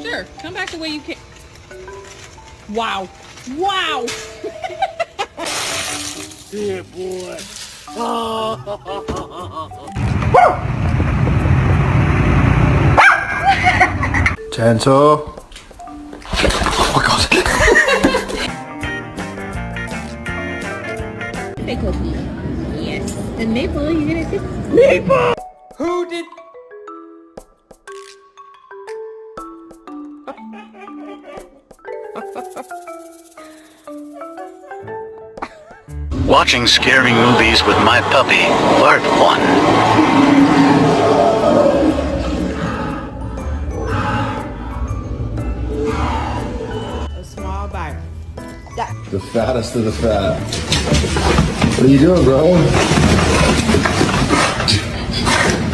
Sure, come back the way you came. Wow. Wow! Yeah, boy. Oh. Gentle. Oh my god. Maple tea. Yes. And maple, you're gonna take maple! Who did? Watching scary movies with my puppy, Part 1. A small bite. The fattest of the fat. What are you doing, bro?